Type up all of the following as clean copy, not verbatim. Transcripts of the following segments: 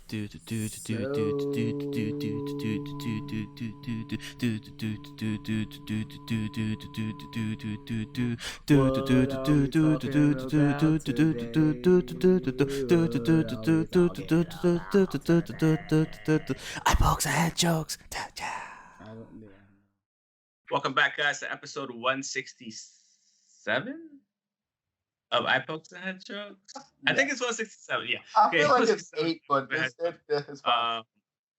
Eyeballs ahead jokes. Welcome back, guys, to episode 167 of Eye Pokes and Head Jokes. I think it's 167. Yeah. I feel like it's 8, but it's fine.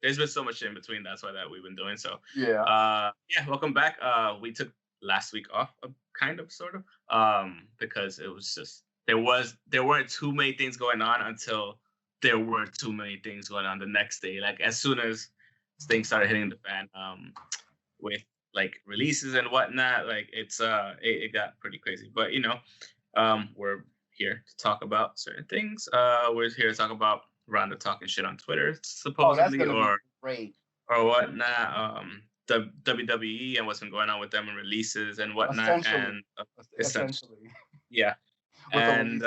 There's been so much in between. That's why that we've been doing. So yeah. Welcome back. We took last week off, kind of, sort of, because it was just there weren't too many things going on until there were too many things going on the next day. Like as soon as things started hitting the fan, with like releases and whatnot, like it got pretty crazy. But we're here to talk about certain things. We're here to talk about Ronda talking shit on Twitter, supposedly, or whatnot. The WWE and what's been going on with them and releases and whatnot, and essentially, yeah, and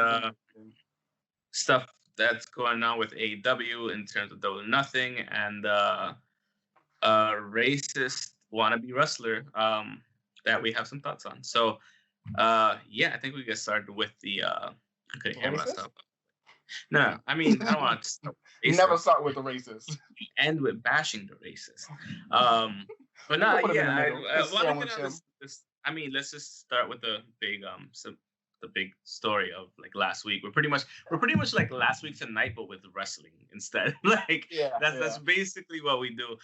stuff that's going on with AEW in terms of Double or Nothing and racist wannabe wrestler that we have some thoughts on. So I think we get started with the I couldn't hear myself. No, I mean I don't want to start with you never start with the racist. End with bashing the racist. But let's just start with the big the big story of like last week. We're pretty much like last week tonight, but with wrestling instead. That's basically what we do.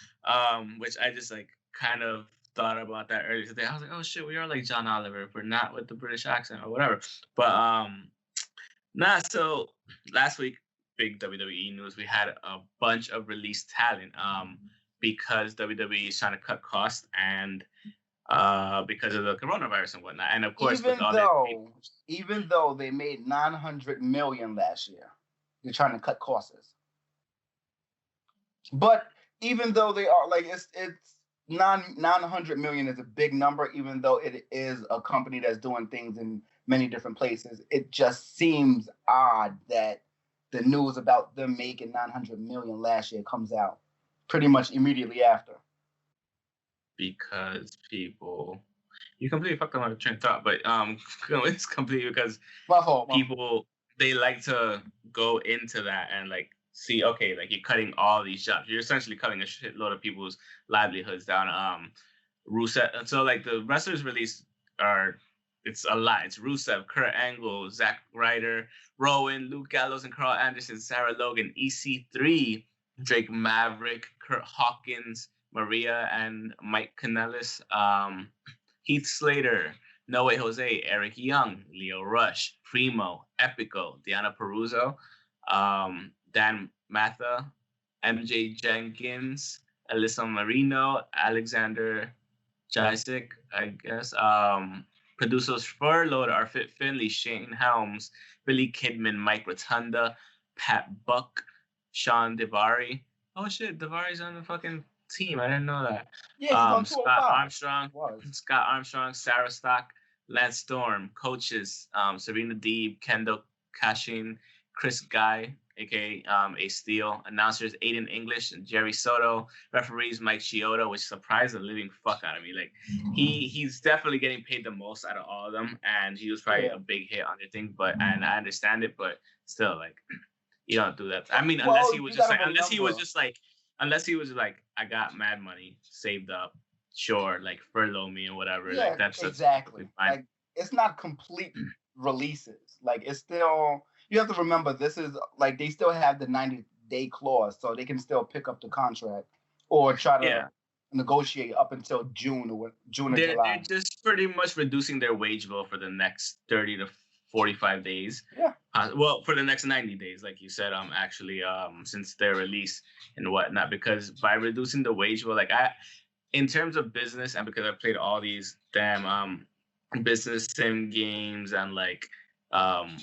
Which I just like kind of thought about that earlier today. I was like, oh shit, we are like John Oliver if we're not with the British accent or whatever. But so last week, big WWE news, we had a bunch of released talent because WWE is trying to cut costs and because of the coronavirus and whatnot. And of course, even though they made $900 million last year, they're trying to cut costs. But even though they are like it's 900 million is a big number, even though it is a company that's doing things in many different places. It just seems odd that the news about them making 900 million last year comes out pretty much immediately after. Because you completely fucked up my train of thought, but it's completely because people, they like to go into that and like see, okay, like you're cutting all these jobs. You're essentially cutting a shitload of people's livelihoods down. Rusev, and so like the wrestlers released it's a lot. It's Rusev, Kurt Angle, Zack Ryder, Rowan, Luke Gallows and Carl Anderson, Sarah Logan, EC3, Drake Maverick, Kurt Hawkins, Maria and Mike Kanellis, Heath Slater, No Way Jose, Eric Young, Leo Rush, Primo, Epico, Deanna Peruzzo, Dan Matha, MJ Jenkins, Alyssa Marino, Alexander Jacek, I guess. Producers furloughed are Fit Finley, Shane Helms, Billy Kidman, Mike Rotunda, Pat Buck, Sean Devari. Oh shit, Devari's on the fucking team. I didn't know that. Yeah, Scott Armstrong, Sarah Stock, Lance Storm, coaches, Serena Deeb, Kendo Cashin, Chris Guy, aka A Steel, announcers Aiden English and Jerry Soto, referees Mike Chiodo, which surprised the living fuck out of me. Like he's definitely getting paid the most out of all of them, and he was probably a big hit on the thing. And I understand it, but still, like you don't do that. I mean, unless he was like, I got mad money saved up, sure, like furlough me and whatever. Yeah, like that's exactly fine. Like it's not complete releases. Like it's still. You have to remember, this is like they still have the 90-day clause, so they can still pick up the contract or try to negotiate up until June or July. They're just pretty much reducing their wage bill for the next 30 to 45 days. Yeah. Well, for the next 90 days, like you said, since their release and whatnot, because by reducing the wage bill, like in terms of business, and because I played all these damn business sim games and like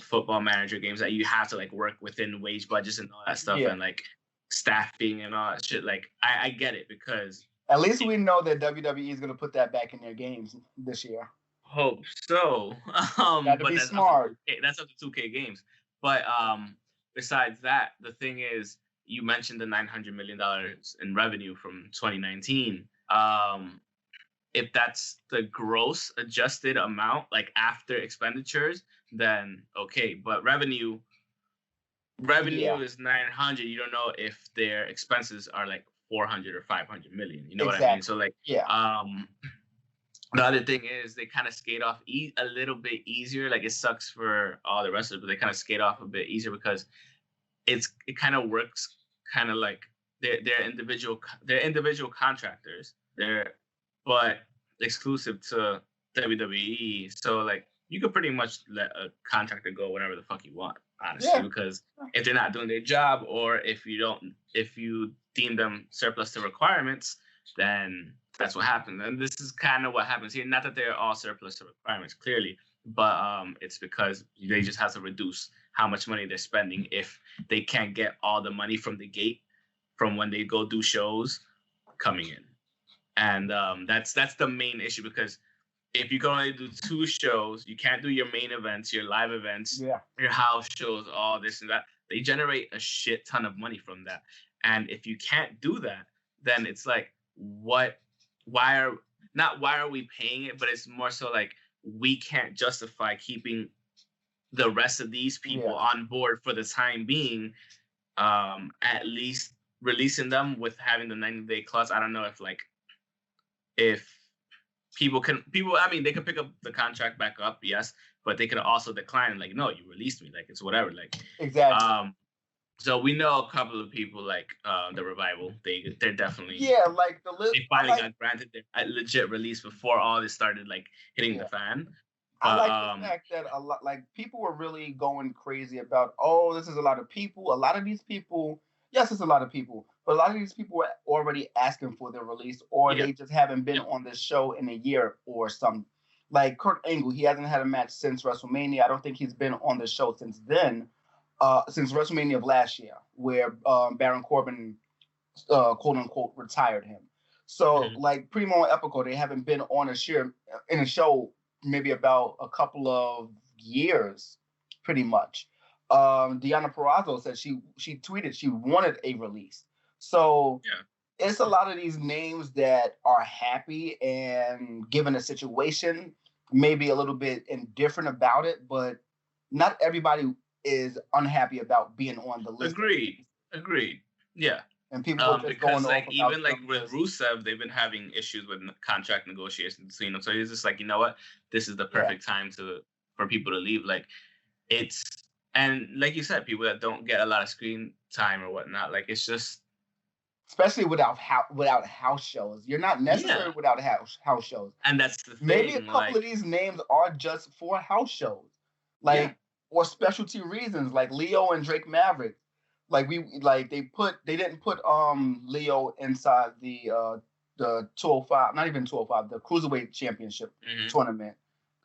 football manager games that you have to like work within wage budgets and all that stuff and like staffing and all that shit. Like I get it, because at least we know that WWE is going to put that back in their games this year. Hope so. Gotta be smart. That's up to 2K games. But besides that, the thing is, you mentioned the $900 million in revenue from 2019. If that's the gross adjusted amount, like after expenditures, then okay. But revenue is 900. You don't know if their expenses are like 400 or 500 million. You know what I mean? So like, the other thing is they kind of skate off a little bit easier. Like, it sucks for all the wrestlers, but they kind of skate off a bit easier because it kind of works kind of like they're individual contractors. But exclusive to WWE. So like, you could pretty much let a contractor go whenever the fuck you want, honestly, because if they're not doing their job, or if you deem them surplus to requirements, then that's what happens. And this is kind of what happens here. Not that they're all surplus to requirements, clearly, but it's because they just have to reduce how much money they're spending if they can't get all the money from the gate from when they go do shows coming in. And that's the main issue, because if you can only do 2 shows, you can't do your main events, your live events, your house shows, all this and that. They generate a shit ton of money from that. And if you can't do that, then it's like, why are we paying it? But it's more so like, we can't justify keeping the rest of these people on board for the time being, at least releasing them with having the 90-day clause. I don't know if people, I mean, they could pick up the contract back up, yes, but they could also decline, like, no, you released me, like, it's whatever, like, exactly. So we know a couple of people like the Revival. They're definitely like they finally got granted their legit release before all this started like hitting the fan. I like the fact that a lot, like, people were really going crazy about, this is a lot of people. A lot of these people, yes, it's a lot of people, but a lot of these people were already asking for their release, or they just haven't been on this show in a year or something. Like Kurt Angle, he hasn't had a match since WrestleMania. I don't think he's been on the show since then, since WrestleMania of last year, where Baron Corbin, quote unquote, retired him. So like Primo and Epico, they haven't been on a show maybe about a couple of years, pretty much. Deonna Purrazzo said she tweeted she wanted a release. So it's a lot of these names that are happy and given a situation, maybe a little bit indifferent about it, but not everybody is unhappy about being on the list. Agreed. Yeah. And people are just because going like even like with Rusev, they've been having issues with contract negotiations between them. So it's just like, you know what, this is the perfect time for people to leave. Like, and like you said, people that don't get a lot of screen time or whatnot, like, it's just, especially without house shows, you're not necessarily without house shows. And that's the thing. Maybe a couple of these names are just for house shows, like or specialty reasons, like Leo and Drake Maverick. Like they didn't put Leo inside the 205, not even 205, the Cruiserweight Championship tournament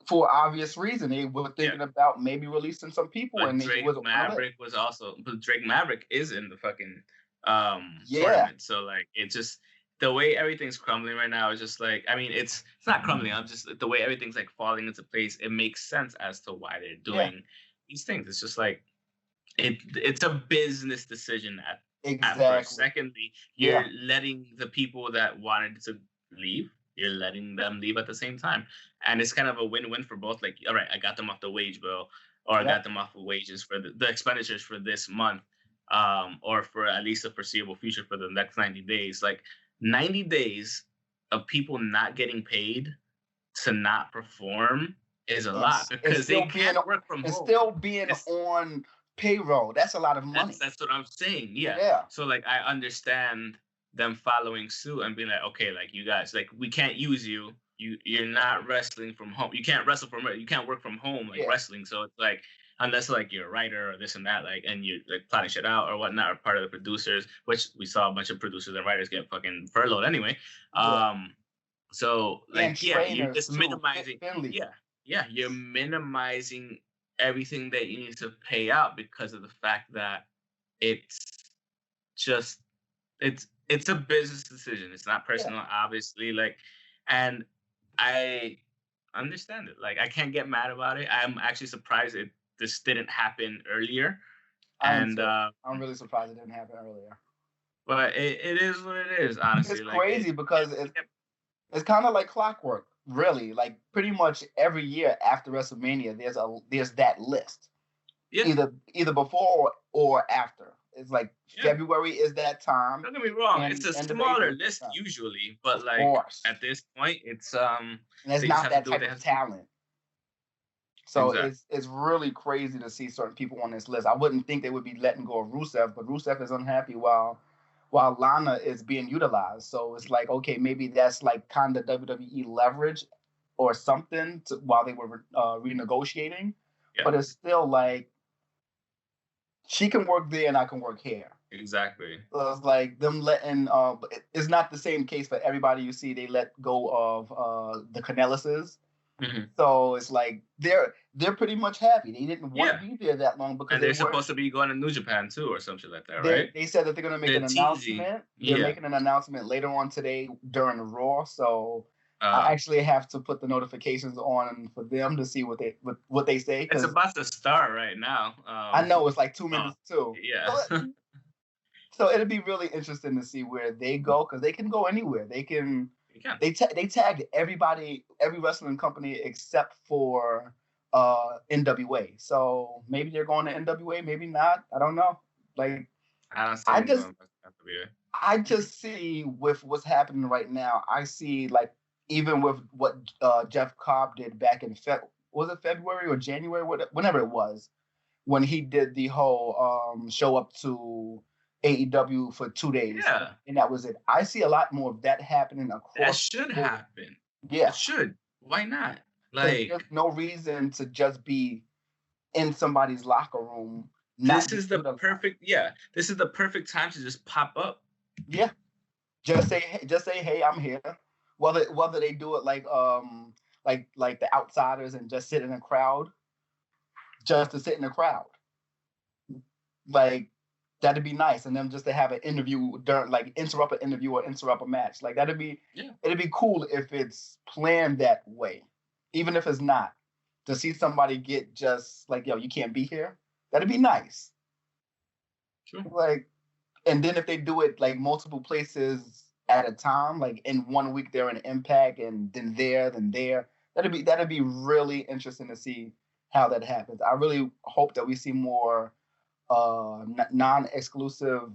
for obvious reason. They were thinking about maybe releasing some people, but and Drake Maverick was also, but Drake Maverick is in the fucking tournament. So like, it just, the way everything's crumbling right now is just like, I mean, it's not crumbling. I'm just, the way everything's like falling into place, it makes sense as to why they're doing these things. It's just like, it's a business decision at first. Secondly, you're letting the people that wanted to leave, you're letting them leave at the same time. And it's kind of a win-win for both. Like, all right, I got them off the wage bill, or I got them off of wages for the expenditures for this month, or for at least the foreseeable future for the next 90 days. Like, 90 days of people not getting paid to not perform is a lot, because they can't work from home. And still being on payroll, that's a lot of money. That's what I'm saying. Yeah. So like, I understand them following suit and being like, okay, like, you guys, like, we can't use you. You're not wrestling from home. You can't you can't work from home like wrestling. So it's like, unless like you're a writer or this and that, like, and you're like planning shit out or whatnot, or part of the producers, which we saw a bunch of producers and writers get fucking furloughed anyway. So like, you're just minimizing. You're minimizing everything that you need to pay out because of the fact that it's a business decision. It's not personal, obviously. Like, and I understand it. Like, I can't get mad about it. I'm actually surprised this didn't happen earlier. I'm really surprised it didn't happen earlier. But it is what it is, honestly. It's crazy because it's kind of like clockwork, really. Like pretty much every year after WrestleMania, there's that list. Yeah. Either before or after. It's like February is that time. Don't get me wrong, it's a smaller list usually, but like at this point, it's and it's not that type of talent. So it's really crazy to see certain people on this list. I wouldn't think they would be letting go of Rusev, but Rusev is unhappy while Lana is being utilized. So it's like, okay, maybe that's like kind of WWE leverage or something while they were renegotiating. Yeah. But it's still like, she can work there and I can work here. Exactly. So it's like them letting, it's not the same case for everybody you see. They let go of the Canellises. Mm-hmm. So it's like they're pretty much happy. They didn't want to be there that long because they're supposed to be going to New Japan too or something like that, right? They said that they're going to make an announcement. They're making an announcement later on today during the Raw. So I actually have to put the notifications on for them to see what they say. It's about to start right now. I know it's like 2 minutes too. Yeah. So it'll be really interesting to see where they go because they can go anywhere. They can. They tagged everybody, every wrestling company except for NWA. So maybe they're going to NWA, maybe not. I don't know. Like I just see with what's happening right now. I see like even with what Jeff Cobb did back in February or January, whenever it was, when he did the whole show up to AEW for 2 days. Yeah. And that was it. I see a lot more of that happening across. That should happen. Yeah. It should. Why not? Like, there's no reason to just be in somebody's locker room. This is the perfect time to just pop up. Yeah. Just say, hey, I'm here. Whether they do it like the Outsiders and just sit in a crowd, just to sit in a crowd. Like, that'd be nice, and then just to have an interview during, like, interrupt an interview or interrupt a match. Like it'd be cool if it's planned that way, even if it's not. To see somebody get just like, yo, you can't be here. That'd be nice. Sure. Like, and then if they do it like multiple places at a time, like in 1 week they're in Impact, and then there, that'd be really interesting to see how that happens. I really hope that we see more non-exclusive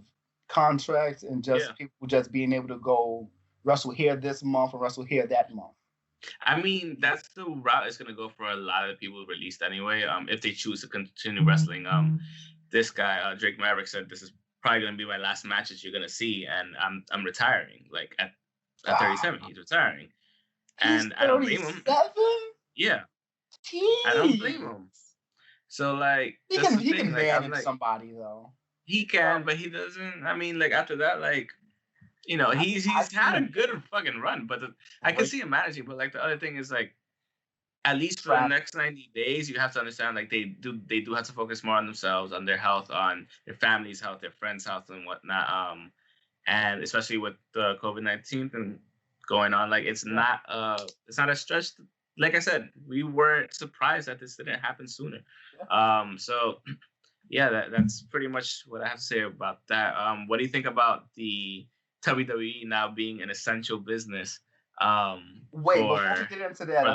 contracts and just people just being able to go wrestle here this month or wrestle here that month. I mean, that's the route it's going to go for a lot of the people released anyway, if they choose to continue wrestling. This guy, Drake Maverick, said this is probably going to be my last match that you're going to see, and I'm retiring. Like at 37, he's retiring. And I don't blame him. Yeah. Jeez. I don't blame him. So like he can manage like, somebody though. He can, but he doesn't. I mean, like after that, like, you know, he's had a good fucking run, but I can see him managing. But like the other thing is like, at least for the next 90 days, you have to understand like they do have to focus more on themselves, on their health, on their family's health, their friends' health, and whatnot. And especially with the COVID-19 thing going on, like it's not a stretch. Like I said, we weren't surprised that this didn't happen sooner. So, yeah, that's pretty much what I have to say about that. What do you think about the WWE now being an essential business? Before we get into that,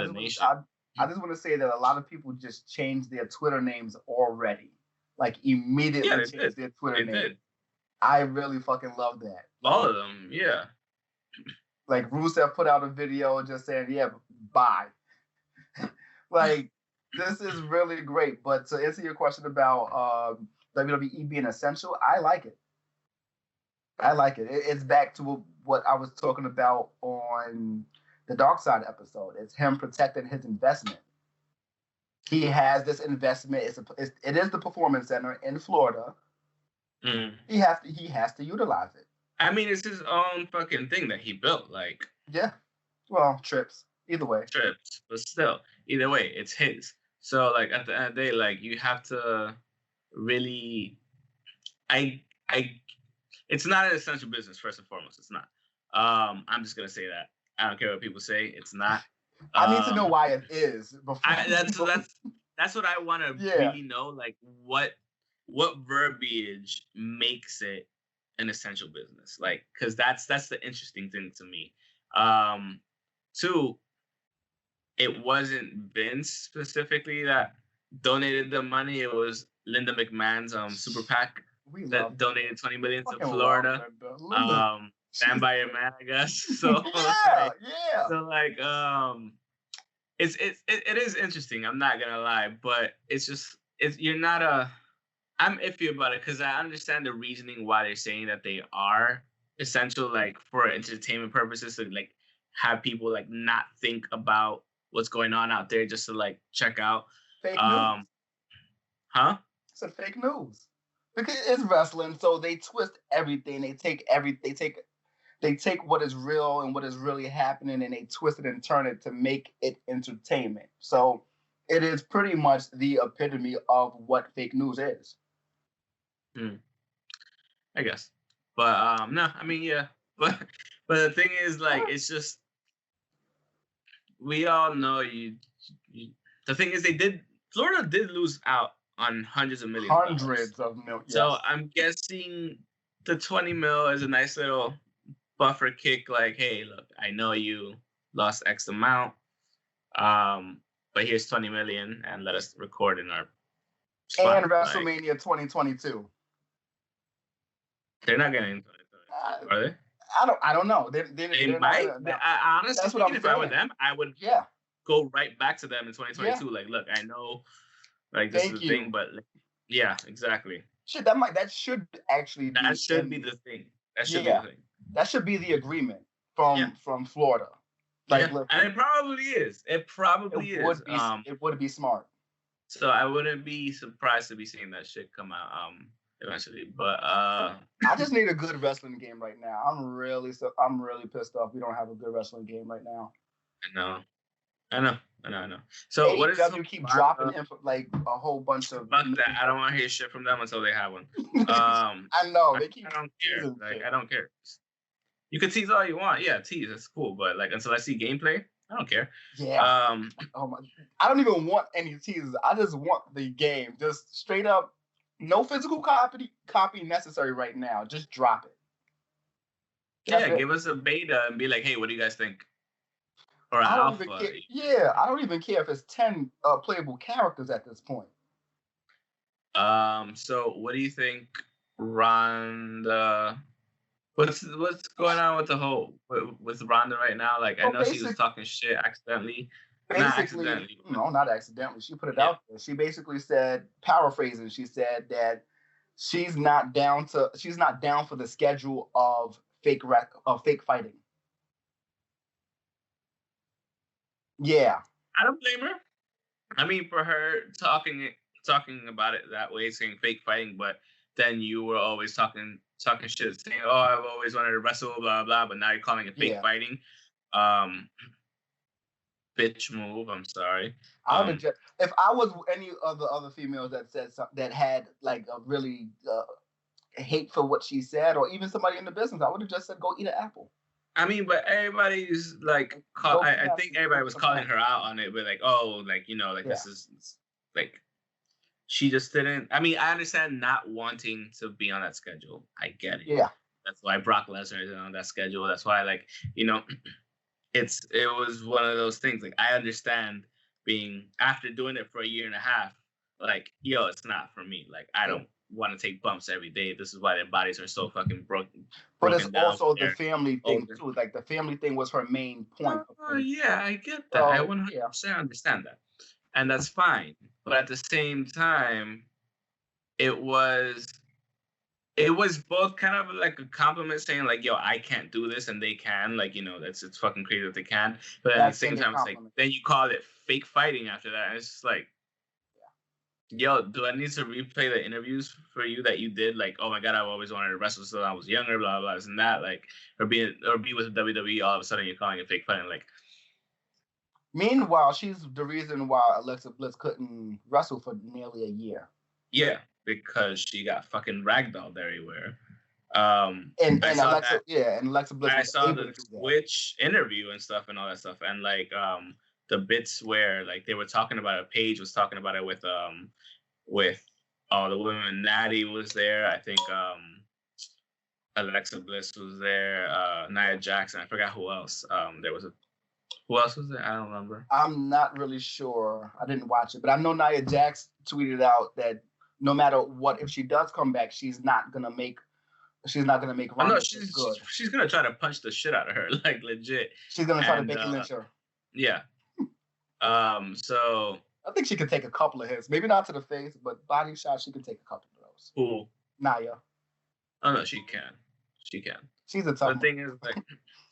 I just want to say that a lot of people just changed their Twitter names already. Like, immediately changed their Twitter names. I really fucking love that. All of them, yeah. Like, Rusev put out a video just saying, yeah, bye. Like, this is really great. But to answer your question about WWE being essential, I like it. It's back to what I was talking about on the Dark Side episode. It's him protecting his investment. He has this investment. It is the Performance Center in Florida. Mm. He has to utilize it. I mean, it's his own fucking thing that he built. Like, yeah. Well, trips. Either way. Trips, but still, either way, it's his. So, like, at the end of the day, like, you have to really, it's not an essential business, first and foremost. It's not. I'm just gonna say that. I don't care what people say. It's not. I need to know why it is. That's what I want to really know. Like, what what verbiage makes it an essential business? Like, because that's the interesting thing to me. Two, it wasn't Vince specifically that donated the money. It was Linda McMahon's super PAC that donated $20 million to Florida. Stand by your man, I guess. So it is interesting. I'm not gonna lie, but I'm iffy about it because I understand the reasoning why they're saying that they are essential, like for entertainment purposes, to like have people like not think about what's going on out there just to like check out. Fake news. Huh? It's a fake news because it's wrestling, so they twist everything. They take what is real and what is really happening, and they twist it and turn it to make it entertainment. So it is pretty much the epitome of what fake news is. I guess, but no, I mean, yeah, but the thing is, like, it's just we all know you. The thing is, Florida did lose out on hundreds of millions. Hundreds of millions. Yes. So I'm guessing the 20 mil is a nice little buffer kick. Like, hey, look, I know you lost X amount, but here's 20 million, and let us record in our spot. And WrestleMania 2022. They're not getting 2022, are they? I don't know. They might. Honestly speaking, if I were them, I would go right back to them in 2022. Yeah. Like, look, I know, like this is the thing, but like, yeah, exactly. Shit, that should actually be the thing. That should be the thing. That should be the agreement from Florida. Like, look, and it probably is. It would be smart. So I wouldn't be surprised to be seeing that shit come out eventually. But I just need a good wrestling game right now. I'm really pissed off we don't have a good wrestling game right now. I know. So what is you keep dropping like a whole bunch of that? I don't want to hear shit from them until they have one. I know they keep. I don't care. Like, I don't care. You can tease all you want. Yeah, tease. That's cool. But like until I see gameplay, I don't care. Yeah. Oh my! I don't even want any teasers. I just want the game. Just straight up, no physical copy necessary right now. Just drop it. Give us a beta and be like, hey, what do you guys think? Or I don't even care if it's 10 playable characters at this point. So what do you think, Ronda? What's going on with with Ronda right now? Like, I know she was talking shit accidentally. Not accidentally. She put it out there. She basically said, paraphrasing, she said that she's not down for the schedule of fake fighting. Yeah. I don't blame her. I mean, for her talking about it that way, saying fake fighting, but then you were always talking shit, saying, "Oh, I've always wanted to wrestle, blah blah," but now you're calling it fake fighting. Bitch move. I'm sorry. I would have if I was any of the other females that said that had like a really hate for what she said, or even somebody in the business, I would have just said, "Go eat an apple." I mean, but everybody's like, I think everybody was calling her out on it, but like, oh, like, this is like, she just didn't. I mean, I understand not wanting to be on that schedule. I get it. Yeah. That's why Brock Lesnar is on that schedule. That's why, like, it was one of those things. Like, I understand being, after doing it for a year and a half, like, yo, it's not for me. Like, I don't want to take bumps every day. This is why their bodies are so fucking broken. But it's also the family thing too. Like, the family thing was her main point. Oh yeah, I get that. I 100% understand that, and that's fine. But at the same time, it was both kind of like a compliment, saying like, "Yo, I can't do this," and they can. Like, it's fucking crazy that they can. But at the same time, it's like, then you call it fake fighting after that, and it's just like, yo, do I need to replay the interviews for you that you did? Like, oh my God, I've always wanted to wrestle since I was younger, blah, blah, this and that. Like, or be with WWE, all of a sudden you're calling it fake fighting. Like, meanwhile, she's the reason why Alexa Bliss couldn't wrestle for nearly a year. Yeah, because she got fucking ragdolled everywhere. And Alexa Bliss. I saw the Twitch interview and stuff and all that stuff, and like the bits where like they were talking about it. Paige was talking about it with all the women. Natty was there. I think Alexa Bliss was there. Nia Jackson. I forgot who else. Who else was there? I don't remember. I'm not really sure. I didn't watch it, but I know Nia Jax tweeted out that no matter what, if she does come back, she's not gonna make Ronda good. She's gonna try to punch the shit out of her, like legit. She's gonna try to Becky Lynch her. Yeah. So I think she could take a couple of hits, maybe not to the face, but body shots she could take a couple of those. Who? Nia. Oh no, she can. She can. She's a tough. The thing is, like,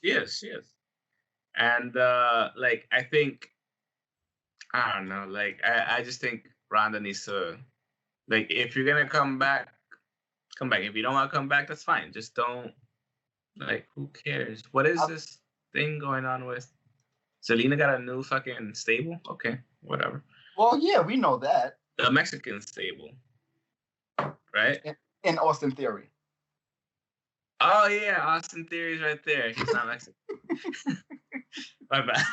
she is. And like, I think, I don't know, like, I just think Ronda needs to, like, if you're gonna come back, come back. If you don't want to come back, that's fine. Just don't, like, who cares? What is this thing going on with Selena? Got a new fucking stable? Okay, whatever. Well, yeah, we know that. The Mexican stable, right? In Austin Theory. Oh yeah, Austin Theory's right there. He's not Mexican. My bad.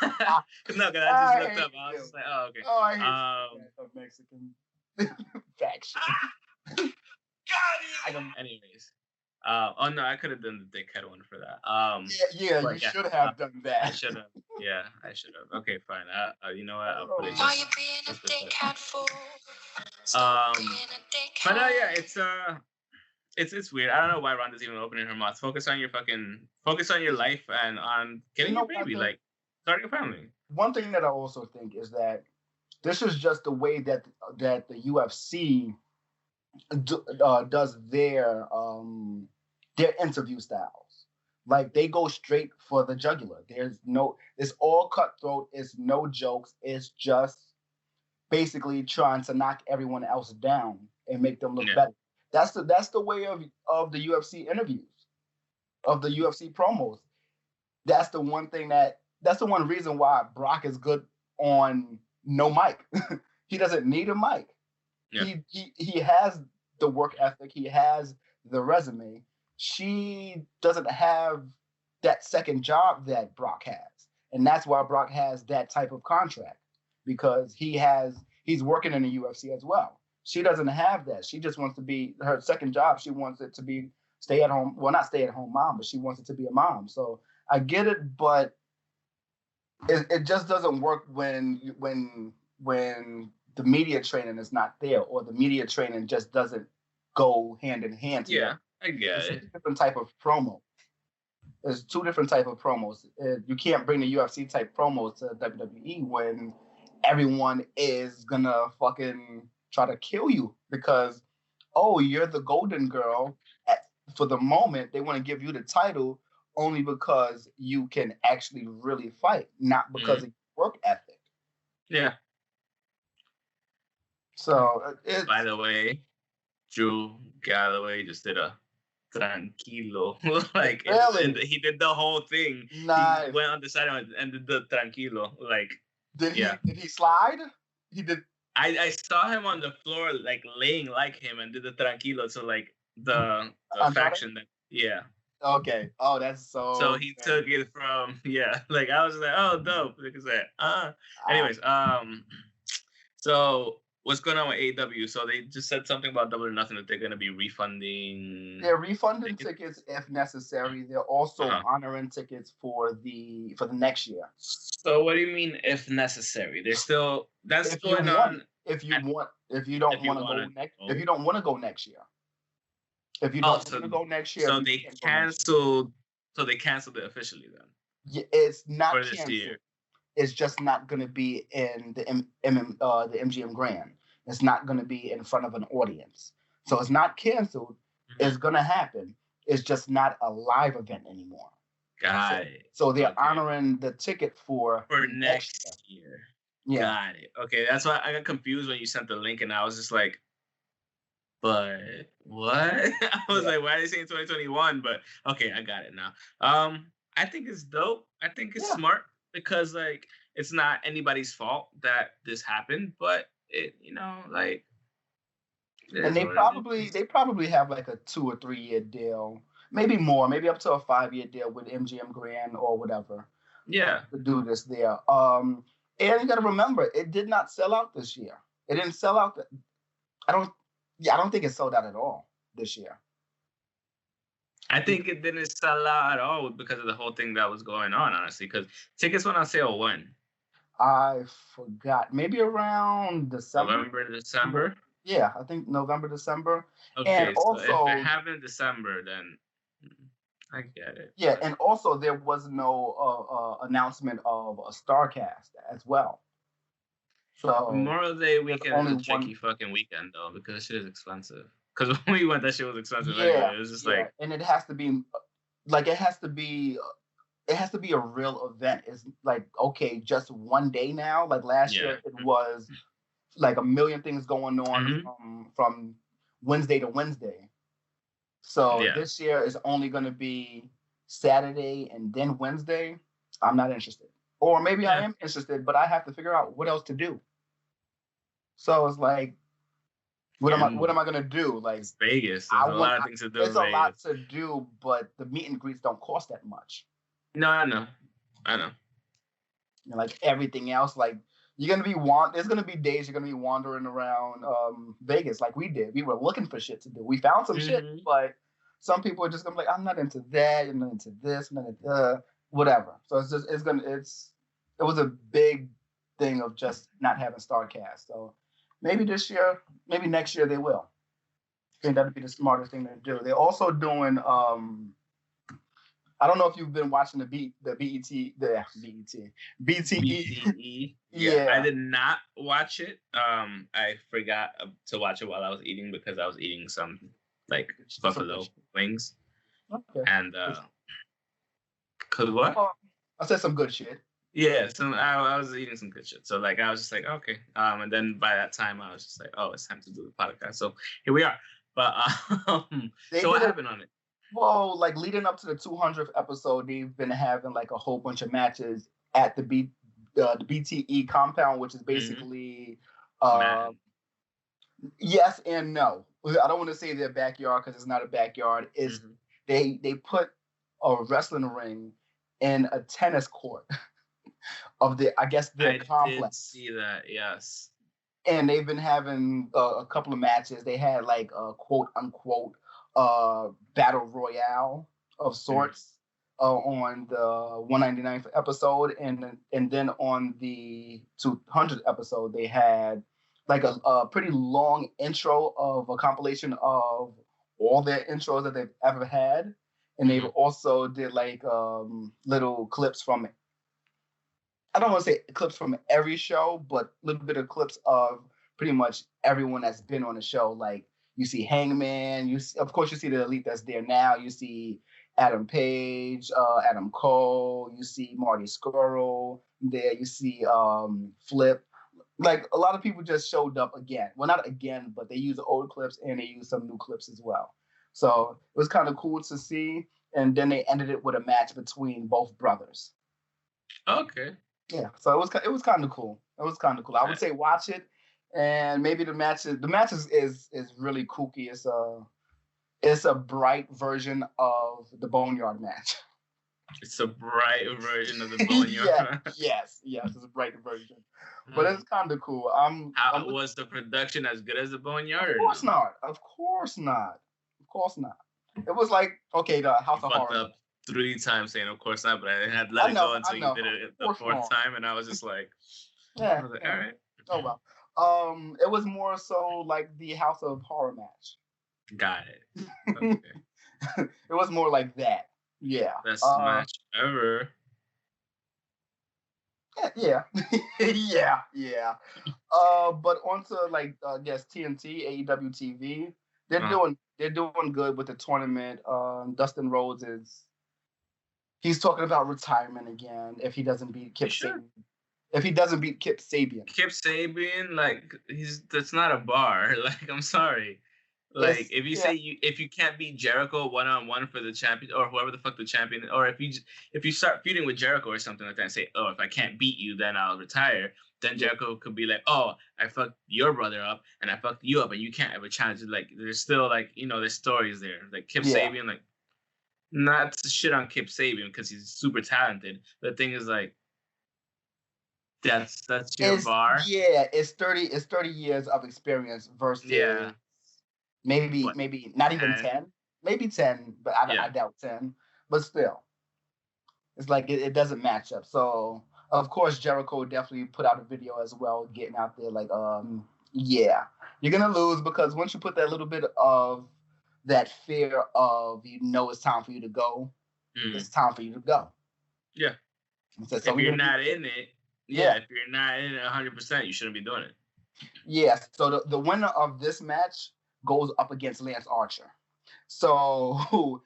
No, because I just looked up. I was just like, oh, okay. Oh, I hate a Mexican faction. Anyways. Oh no, I could have done the dickhead one for that. Yeah, you should have done that. I should have. Yeah, I should have. Okay, fine. You know what? I'll put it. Why you being a dickhead fool? But no, yeah, it's weird. I don't know why Ronda's even opening her mouth. Focus on your life and on getting your baby, like starting a family. One thing that I also think is that this is just the way that the UFC does their interview styles. Like they go straight for the jugular. It's all cutthroat. It's no jokes. It's just basically trying to knock everyone else down and make them look better. That's the way of the UFC interviews, of the UFC promos. That's the one reason why Brock is good on no mic. He doesn't need a mic. Yeah. He has the work ethic. He has the resume. She doesn't have that second job that Brock has. And that's why Brock has that type of contract, because he's working in the UFC as well. She doesn't have that. She just wants to be her second job. She wants it to be stay at home. Well, not stay at home mom, but she wants it to be a mom. So I get it, but it just doesn't work when the media training is not there, or the media training just doesn't go hand in hand. Yeah, I get it. It's a different type of promo. There's two different type of promos. You can't bring the UFC type promos to WWE when everyone is gonna fucking try to kill you because, oh, you're the golden girl. For the moment, they want to give you the title only because you can actually really fight, not because of your work ethic. Yeah. So, by the way, Drew Galloway just did a tranquilo. Like, really? He did the whole thing. Nice. He went on the side and did the tranquilo. Like, did he slide? He did. I saw him on the floor, like laying like him, and did the tranquilo. So like the faction that Okay. Oh, that's so. So he took it from like I was like, oh, dope. Look at that. Anyways, so what's going on with AEW? So they just said something about Double or Nothing, that they're going to be refunding. They're refunding tickets if necessary. They're also honoring tickets for the next year. So what do you mean if necessary? They're still that's going on. If you don't want to go next year. If you don't want to go next year. So they canceled. So they canceled it officially then. Yeah, it's not for this year. It's just not going to be in the MGM Grand. It's not going to be in front of an audience. So it's not canceled. Mm-hmm. It's going to happen. It's just not a live event anymore. Got it. So they're honoring the ticket for next year. Yeah. Got it. Okay, that's why I got confused when you sent the link, and I was just like, but what? I was like, why are they saying 2021? But okay, I got it now. I think it's dope. I think it's smart. Because like it's not anybody's fault that this happened, but it, like. And they probably have like a 2 or 3 year deal, maybe more, maybe up to a 5-year deal with MGM Grand or whatever. Yeah. To do this there. And you got to remember, it did not sell out this year. It didn't sell out. Yeah, I don't think it sold out at all this year. I think it didn't sell out at all because of the whole thing that was going on, honestly, because tickets went on sale when? I forgot. Maybe around December. November, December? Yeah, I think November, December. Okay, and so also, if it happened in December, then I get it. Yeah, and also there was no announcement of a star cast as well. So Memorial Day weekend is a tricky fucking weekend though, because shit is expensive. Because when we went, that shit was expensive. Yeah, anyway. It was just like, and it has to be like it has to be a real event. It's like, okay, just one day now. Like last year, it was like a million things going on from Wednesday to Wednesday. So this year is only going to be Saturday and then Wednesday. I'm not interested. Or maybe I am interested, but I have to figure out what else to do. So it's like, what am I gonna do? Like, it's Vegas. There's a lot of things to do. There's a lot to do, but the meet and greets don't cost that much. No, I know. Like everything else, like you're gonna be there's gonna be days you're gonna be wandering around Vegas like we did. We were looking for shit to do. We found some shit, but some people are just gonna be like, I'm not into that, I'm not into this, I'm not into whatever. So it was a big thing of just not having StarCast. So maybe this year, maybe next year they will. I think that would be the smartest thing to do. They're also doing I don't know if you've been watching the BTE. Yeah, I did not watch it. I forgot to watch it while I was eating because I was eating some like buffalo wings. Okay. And cause what? I said some good shit. Yeah, so I was eating some good shit. So like I was just like, okay. And then by that time I was just like, oh, it's time to do the podcast. So here we are. But so what happened on it? Well, like leading up to the 200th episode, they've been having like a whole bunch of matches at the BTE compound, which is basically yes and no. I don't want to say their backyard because it's not a backyard. It's they put a wrestling ring in a tennis court of their complex. I did see that, yes. And they've been having a couple of matches. They had like a quote unquote battle royale of sorts on the 199th episode, and then on the 200th episode they had like a pretty long intro of a compilation of all their intros that they've ever had, and they've also did like little clips from it. I don't want to say clips from every show, but a little bit of clips of pretty much everyone that's been on the show. Like you see Hangman, of course you see the elite that's there now. You see Adam Page, Adam Cole. You see Marty Scurll there. You see Flip. Like a lot of people just showed up again. Well, not again, but they use old clips and they use some new clips as well. So it was kind of cool to see. And then they ended it with a match between both brothers. Okay. Yeah, so it was kind of cool. It was kind of cool. I would say watch it, and maybe the match is really kooky. It's a bright version of the Boneyard match. It's a bright version of the Boneyard. Yes, it's a bright version, but it's kind of cool. Was the production as good as the Boneyard? Of course not. Of course not. It was like, okay, the House of Horrors. 3 times saying, of course not, but I had let it go until you did it the 4th time, and I was just like, yeah, I was like, all right. Oh well. It was more so like the House of Horror match. Got it. Okay. It was more like that. Yeah. Best match ever. Yeah. Yeah. But onto like I guess TNT, AEW TV, they're doing good with the tournament. Dustin Rhodes he's talking about retirement again if he doesn't beat Kip Sabian. If he doesn't beat Kip Sabian. Kip Sabian, like that's not a bar. Like I'm sorry. Like if you can't beat Jericho 1-on-1 for the champion or whoever the fuck the champion, or if you start feuding with Jericho or something like that and say, oh, if I can't beat you, then I'll retire. Then Jericho could be like, oh, I fucked your brother up and I fucked you up and you can't ever challenge it. Like there's still like, there's stories there. Like Kip Sabian, like not to shit on Kip Sabian because he's super talented. The thing is like that's your bar. Yeah, it's 30 years of experience versus Maybe not even 10. Maybe 10, but I doubt 10. But still, it's like it doesn't match up. So of course Jericho definitely put out a video as well, getting out there like, yeah, you're gonna lose because once you put that little bit of that fear of it's time for you to go, it's time for you to go. Yeah. So if you're not in it, if you're not in it 100%, you shouldn't be doing it. Yeah. So the winner of this match goes up against Lance Archer. So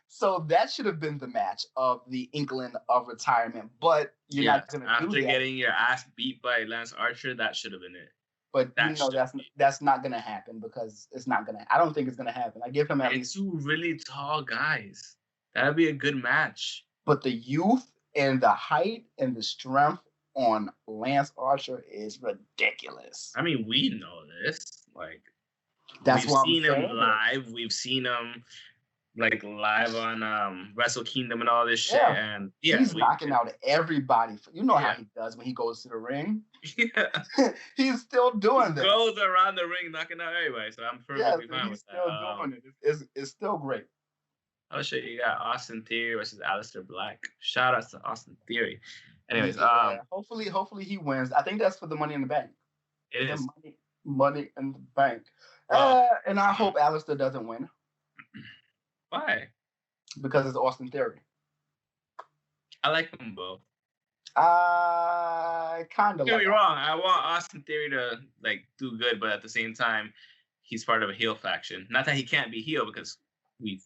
so that should have been the match of the inkling of retirement, but you're not going to do that. After getting your ass beat by Lance Archer, that should have been it. But that's not going to happen because it's not going to. I don't think it's going to happen. I give him at least 2 really tall guys. That'd be a good match. But the youth and the height and the strength on Lance Archer is ridiculous. I mean, we know this. Like, that's we've seen him live. We've seen him like live on Wrestle Kingdom and all this shit. Yeah. And he's knocking out everybody. You know how he does when he goes to the ring. Yeah, he's still doing this. He goes around the ring knocking out everybody. So I'm perfectly fine with that. He's still doing it. It's still great. Oh shit! You got Austin Theory versus Aleister Black. Shout out to Austin Theory. Anyways, hopefully he wins. I think that's for the Money in the Bank. It is money in the bank. And I hope Aleister doesn't win. Why? Because it's Austin Theory. I like them both. I kind of. Don't get me wrong. I want Austin Theory to like do good, but at the same time, he's part of a heel faction. Not that he can't be heel, because we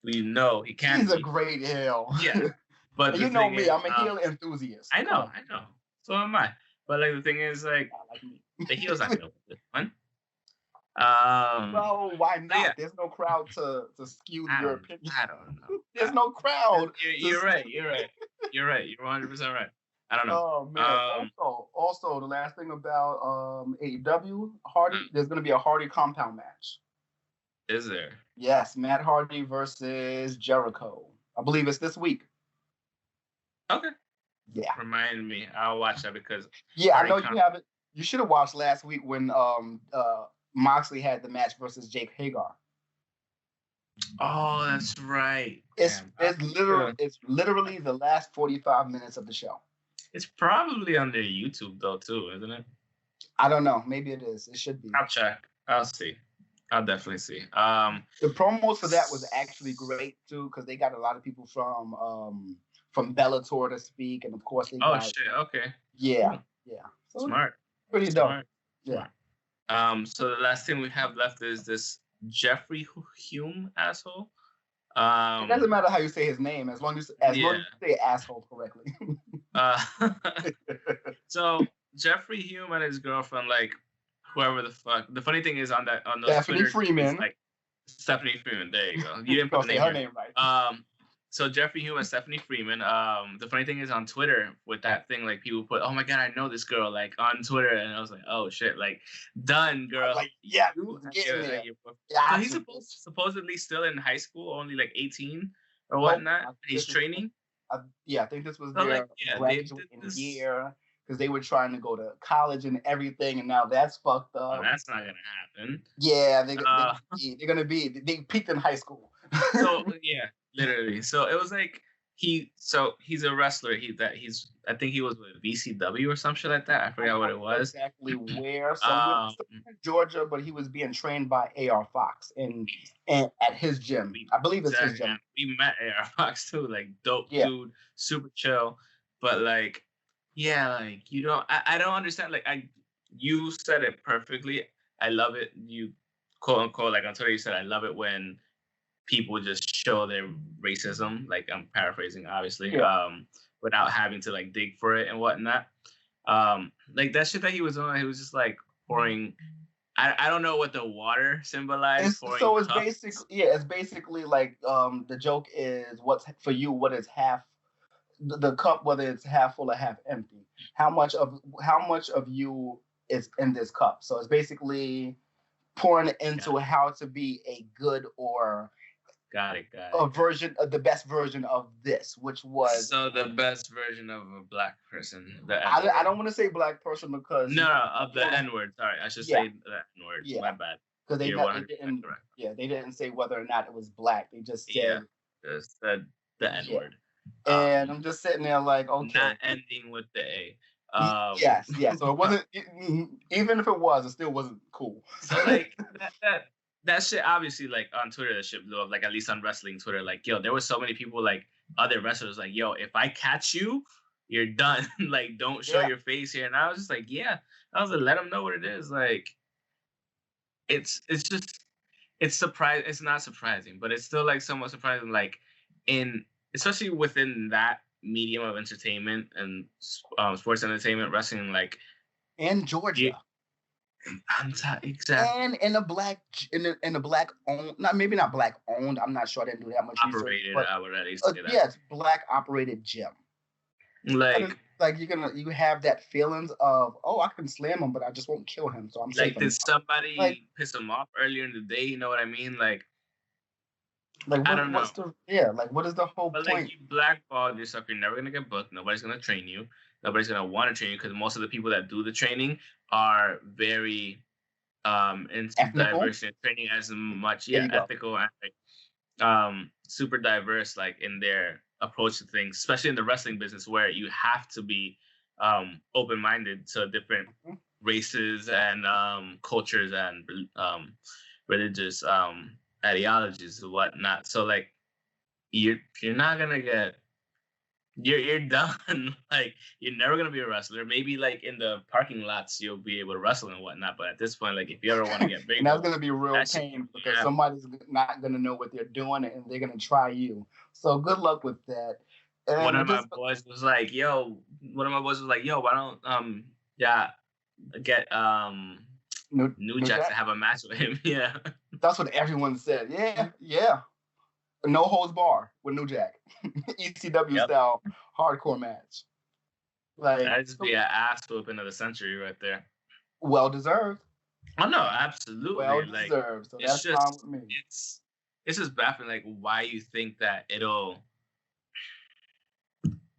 know he can. He's a great heel. Yeah, but you know me, I'm a heel enthusiast. I know. So am I. But like the thing is, like the heel's not gonna win this one. Well, why not? Yeah. There's no crowd to skew your opinion. I don't know. There's no crowd. You're right. You're 100% right. I don't know. Oh man. Also, the last thing about AEW Hardy, there's gonna be a Hardy compound match. Is there? Yes, Matt Hardy versus Jericho. I believe it's this week. Okay. Yeah. Remind me. I'll watch that because. Yeah, I know you haven't. You should have watched last week when Moxley had the match versus Jake Hagar. Oh, that's right. It's literally the last 45 minutes of the show. It's probably on their YouTube though too, isn't it? I don't know. Maybe it is. It should be. I'll check. I'll see. I'll definitely see. The promos for that was actually great too, because they got a lot of people from Bellator to speak, and of course they got. Oh shit! Okay. Yeah. Cool. Yeah. So smart. Pretty dope. Yeah. So the last thing we have left is this Geoffrey Hume asshole. It doesn't matter how you say his name, as long as you say asshole correctly. So Geoffrey Hume and his girlfriend, like whoever the fuck. The funny thing is on those Stephanie Twitter, Freeman. Like Stephanie Freeman. There you go. You didn't put her name right. So Geoffrey Hume and Stephanie Freeman. The funny thing is on Twitter with that thing, like people put, "Oh my god, I know this girl," like on Twitter, and I was like, "Oh shit, like done, girl." Like, So he's supposedly still in high school, only like 18 or whatnot. He's training. I think this was their graduating year, because they were trying to go to college and everything, and now that's fucked up. Oh, that's not gonna happen. Yeah, they're gonna be. They peaked in high school. So yeah. Literally. So it was like he's a wrestler. I think he was with VCW or some shit like that. I forgot what it was. Exactly where. So in Georgia, but he was being trained by AR Fox and at his gym. I believe it's his gym. We met AR Fox too. Like dope dude, super chill. But like, yeah, like I don't understand. Like you said it perfectly. I love it. You quote unquote, like on Twitter, you said, I love it when people just show their racism, like I'm paraphrasing, obviously, without having to like dig for it and whatnot. Like that shit that he was doing, he was just like pouring. I don't know what the water symbolized. So it's basically like the joke is what's for you, what is half the cup, whether it's half full or half empty. How much of you is in this cup? So it's basically pouring into how to be a good or Got it. The best version of this, which was the best version of a black person. I don't want to say black person because of the N-word. Sorry, I should say the N-word. Yeah. My bad. Because they didn't say whether or not it was black. They just said just said the N-word. And I'm just sitting there like, okay, not ending with the A. Yes. So it wasn't. Even if it was, it still wasn't cool. So like that shit, obviously, like on Twitter, that shit blew up. Like at least on wrestling Twitter, like yo, there were so many people, like other wrestlers, like yo, if I catch you, you're done. Like don't show your face here. And I was just like, I was like, let them know what it is. Like it's surprising. It's not surprising, but it's still like somewhat surprising. Like especially within that medium of entertainment and sports entertainment, wrestling, like in Georgia. Exactly. And in a black owned, maybe not black owned. I'm not sure. I didn't do that much operated. Research, but, I would at least say that. Yes, black operated gym. Like you have that feelings of, oh, I can slam him, but I just won't kill him. So I'm like, did somebody piss him off earlier in the day? You know what I mean? Like what, I don't know. What is the whole point? Like, you blackballed yourself. You're never gonna get booked. Nobody's gonna train you. Nobody's gonna want to train you because most of the people that do the training are very into diversity and training as much. Ethical and like super diverse, like in their approach to things, especially in the wrestling business where you have to be open-minded to different races and cultures and religious ideologies and whatnot. So like you're not gonna get you're done. Like you're never gonna be a wrestler. Maybe like in the parking lots you'll be able to wrestle and whatnot. But at this point, like if you ever want to get big, and that's gonna be real pain because somebody's not gonna know what they're doing and they're gonna try you. So good luck with that. And one of my boys was like, "Yo," why don't get New Jack to have a match with him? Yeah, that's what everyone said. Yeah. No holds bar with New Jack. ECW style hardcore match. Like that'd just be an ass whooping of the century right there. Well deserved. Oh no, absolutely. Well deserved. So that's fine with me. It's just baffling. Like, why do you think that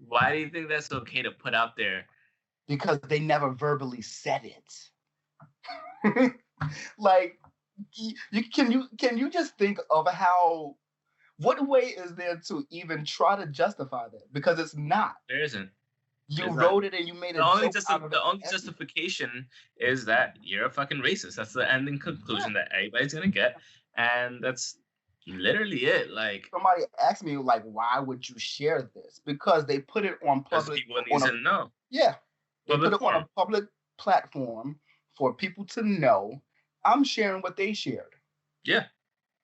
why do you think that's okay to put out there? Because they never verbally said it. Like, can you just think of how? What way is there to even try to justify that? Because it's not. There isn't. You wrote it and you made it. The only justification is that you're a fucking racist. That's the ending conclusion that everybody's gonna get, and that's literally it. Like somebody asked me, like, why would you share this? Because they put it on public. People need to know. Yeah, they put it on a public platform for people to know. I'm sharing what they shared. Yeah.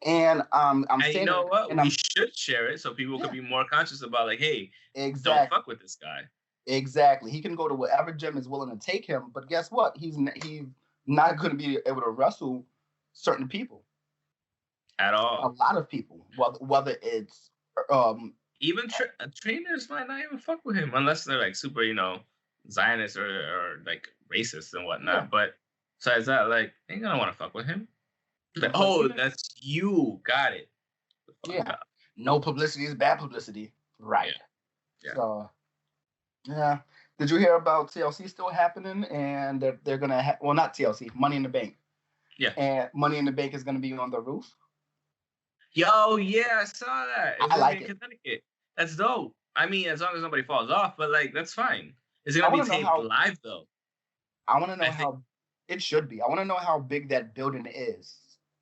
And I'm saying, you know what? We should share it so people could be more conscious about, like, hey, don't fuck with this guy. Exactly. He can go to whatever gym is willing to take him, but guess what? He's not going to be able to wrestle certain people at all. A lot of people, whether it's even trainers might not even fuck with him unless they're like super, Zionist or like racist and whatnot. Yeah. But besides that, like, they ain't gonna want to fuck with him. Like, that's you. Got it. Yeah. No publicity is bad publicity. Right. Yeah. So, yeah. Did you hear about TLC still happening? And they're going to well, not TLC, Money in the Bank. Yeah. And Money in the Bank is going to be on the roof. Yo, yeah, I saw that. I like it. Connecticut. That's dope. I mean, as long as nobody falls off, but like, that's fine. Is it going to be taped live, though? I want to know how it should be. I want to know how big that building is.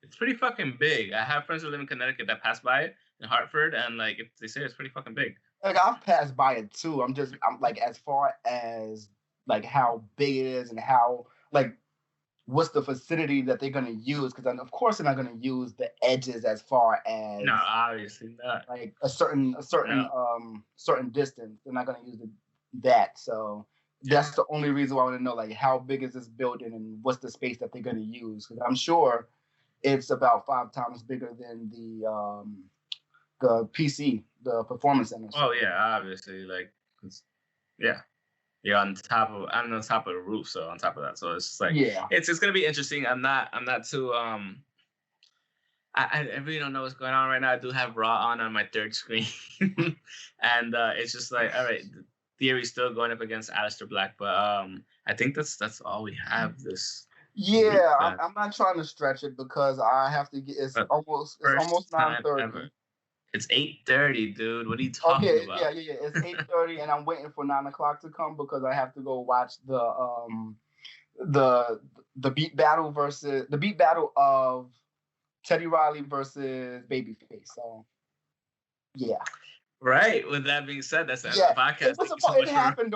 It's pretty fucking big. I have friends who live in Connecticut that pass by it in Hartford, and like they say it's pretty fucking big. Like I've passed by it too. I'm like, as far as like how big it is and how like what's the facility that they're gonna use? Because of course they're not gonna use the edges as far as no, obviously not. Like a certain distance. They're not gonna use that. So that's the only reason why I want to know, like, how big is this building and what's the space that they're gonna use? Because I'm sure it's about 5 times bigger than the PC, the Performance Center. Oh yeah, obviously, like, you're on top of the roof, so on top of that, so it's just like, it's gonna be interesting. I'm not too I really don't know what's going on right now. I do have Raw on my third screen, and it's just like, all right, Theory's still going up against Aleister Black, but I think that's all we have this. Yeah, I'm not trying to stretch it because I have to get. It's almost 9:30. It's 8:30, dude. What are you talking about? Yeah. It's 8:30, and I'm waiting for 9:00 to come because I have to go watch the beat battle of Teddy Riley versus Babyface. So, yeah. Right. With that being said, that's the podcast. It happened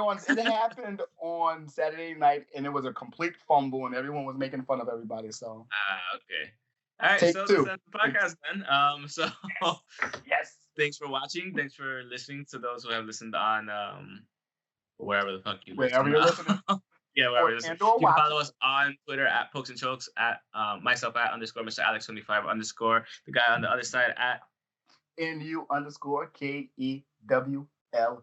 on Saturday night, and it was a complete fumble, and everyone was making fun of everybody. So. Okay. All right. So that's the podcast then. So. Yes. Thanks for watching. Thanks for listening to those who have listened on wherever the fuck you listen. Wherever you're listening. Yeah, wherever you're listening. You can follow us on Twitter at Pokes and Chokes, at myself at _ Mr. Alex 25 _ the guy on the other side at NU _ KEWLA.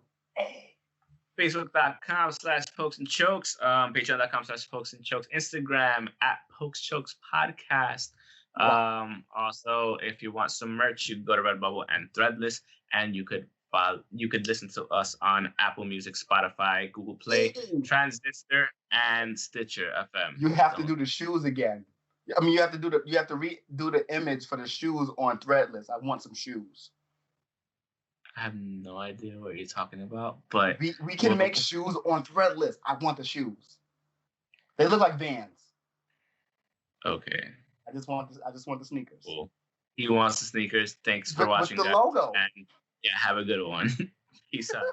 Facebook.com/Pokes and Chokes, Patreon.com/Pokes and Chokes, Instagram at Pokes Chokes Podcast. Also, if you want some merch, you can go to Redbubble and Threadless, and you could listen to us on Apple Music, Spotify, Google Play, Transistor, and Stitcher FM. You have to do the shoes again. I mean, you have to redo the image for the shoes on Threadless. I want some shoes. I have no idea what you're talking about, but we can make shoes on Threadless. I want the shoes. They look like Vans. Okay. I just want the sneakers. Cool. He wants the sneakers. Thanks for watching. With the logo. And yeah, have a good one. Peace out.